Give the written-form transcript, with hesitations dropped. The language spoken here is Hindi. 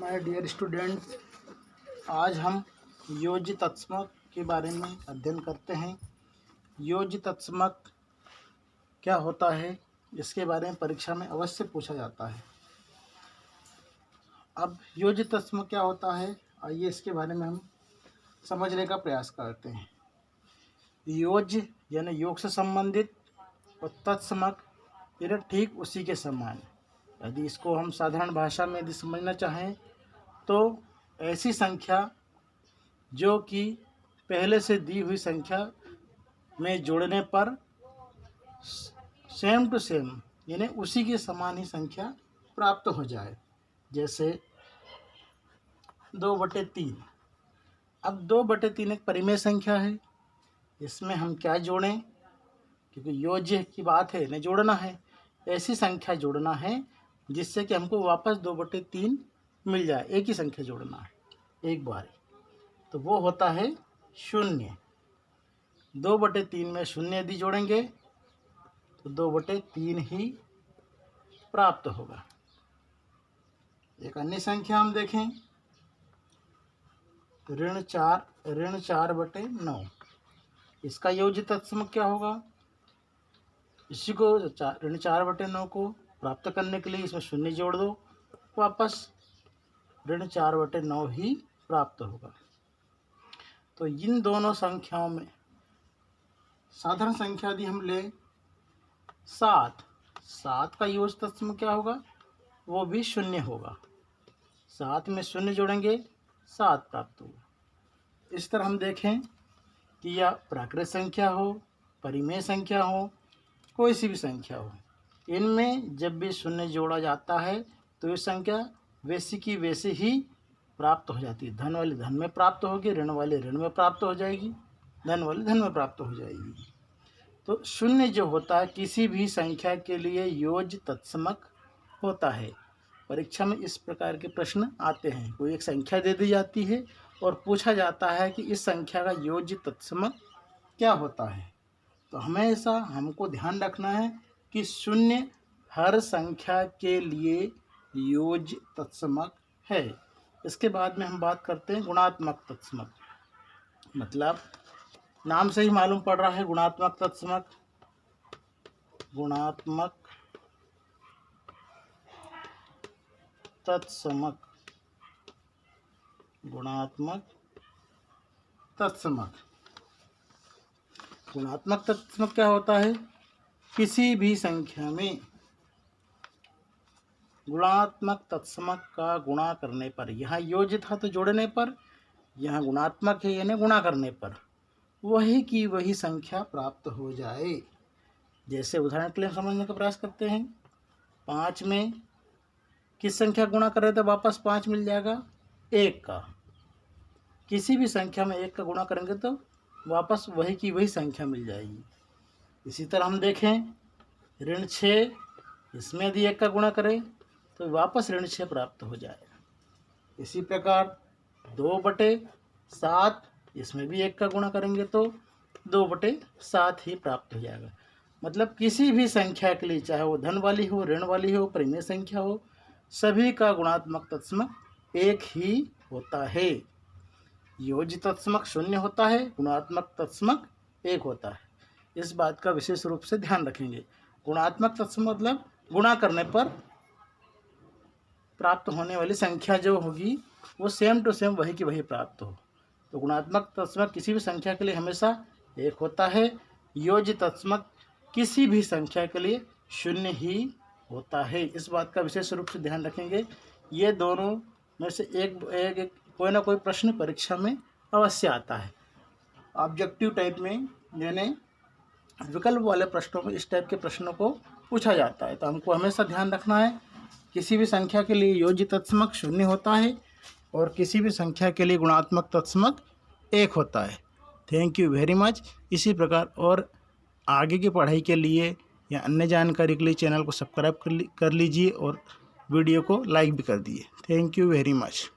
माय डियर स्टूडेंट, आज हम योज्य तत्समक के बारे में अध्ययन करते हैं। योज्य तत्समक क्या होता है, इसके बारे में परीक्षा में अवश्य पूछा जाता है। अब योज्य तत्समक क्या होता है, आइए इसके बारे में हम समझने का प्रयास करते हैं। योज्य यानी योग से संबंधित और तत्समक यानी ठीक उसी के समान। यदि इसको हम साधारण भाषा में यदि समझना चाहें तो ऐसी संख्या जो कि पहले से दी हुई संख्या में जोड़ने पर सेम टू सेम यानी उसी के समान ही संख्या प्राप्त हो जाए। जैसे 2/3। अब 2/3 एक परिमेय संख्या है, इसमें हम क्या जोड़ें, क्योंकि योज्य की बात है, इन्हें जोड़ना है। ऐसी संख्या जोड़ना है जिससे कि हमको वापस 2/3 मिल जाए। एक ही संख्या जोड़ना है एक बार, तो वो होता है 0। 2/3 में 0 यदि जोड़ेंगे तो 2/3 ही प्राप्त होगा। एक अन्य संख्या हम देखें तो ऋण 4/9। इसका योज्य तत्समक क्या होगा, इसी को ऋण 4/9 को प्राप्त करने के लिए इसमें 0 जोड़ दो, वापस ऋण 4/9 ही प्राप्त होगा। तो इन दोनों संख्याओं में साधारण संख्या यदि हम ले 7 का योज्य तत्समक क्या होगा, वो भी 0 होगा। 7 में 0 जोड़ेंगे 7 प्राप्त होगा। इस तरह हम देखें कि यह प्राकृत संख्या हो, परिमेय संख्या हो, कोई सी भी संख्या हो, इनमें जब भी 0 जोड़ा जाता है तो ये संख्या वैसी की वैसी ही प्राप्त हो जाती है। धन वाली धन में प्राप्त होगी, ऋण वाली ऋण में प्राप्त हो जाएगी, धन वाली धन में प्राप्त हो जाएगी। तो 0 जो होता है किसी भी संख्या के लिए योज्य तत्समक होता है। परीक्षा में इस प्रकार के प्रश्न आते हैं। कोई एक संख्या दे दी जाती है और पूछा जाता है कि इस संख्या का योज्य तत्समक क्या होता है। तो हमेशा हमको ध्यान रखना है कि 0 हर संख्या के लिए योज्य तत्समक है। इसके बाद में हम बात करते हैं गुणात्मक तत्समक। मतलब नाम से ही मालूम पड़ रहा है गुणात्मक तत्समक। गुणात्मक तत्समक, गुणात्मक तत्समक। गुणात्मक तत्समक क्या होता है, किसी भी संख्या में गुणात्मक तत्समक का गुणा करने पर, यहाँ योज्य था तो जोड़ने पर, यहाँ गुणात्मक है यानी गुणा करने पर वही की वही संख्या प्राप्त हो जाए। जैसे उदाहरण के लिए समझने का प्रयास करते हैं। 5 में किस संख्या गुणा कर रहे थे, वापस 5 मिल जाएगा 1 का। किसी भी संख्या में 1 का गुणा करेंगे तो वापस वही की वही संख्या मिल जाएगी। इसी तरह हम देखें ऋण 6, इसमें यदि 1 का गुणा करें तो वापस ऋण 6 प्राप्त हो जाएगा। इसी प्रकार 2/7, इसमें भी 1 का गुणा करेंगे तो 2/7 ही प्राप्त हो जाएगा। मतलब किसी भी संख्या के लिए, चाहे वो धन वाली हो, ऋण वाली हो, परिमेय संख्या हो, सभी का गुणात्मक तत्समक एक ही होता है। योज्य तत्समक 0 होता है, गुणात्मक तत्समक 1 होता है। इस बात का विशेष रूप से ध्यान रखेंगे। गुणात्मक तत्समक मतलब गुणा करने पर प्राप्त होने वाली संख्या जो होगी वो सेम टू सेम वही की वही प्राप्त हो। तो गुणात्मक तत्समक किसी भी संख्या के लिए हमेशा 1 होता है। योज्य तत्समक किसी भी संख्या के लिए 0 ही होता है। इस बात का विशेष रूप से ध्यान रखेंगे। ये दोनों में से एक कोई ना कोई प्रश्न परीक्षा में अवश्य आता है। ऑब्जेक्टिव टाइप में यानी विकल्प वाले प्रश्नों में इस टाइप के प्रश्नों को पूछा जाता है। तो हमको हमेशा ध्यान रखना है किसी भी संख्या के लिए योज्य तत्समक 0 होता है और किसी भी संख्या के लिए गुणात्मक तत्समक 1 होता है। Thank you very much. इसी प्रकार और आगे की पढ़ाई के लिए या अन्य जानकारी के लिए चैनल को सब्सक्राइब कर लीजिए और वीडियो को लाइक भी कर दिए। Thank you very much.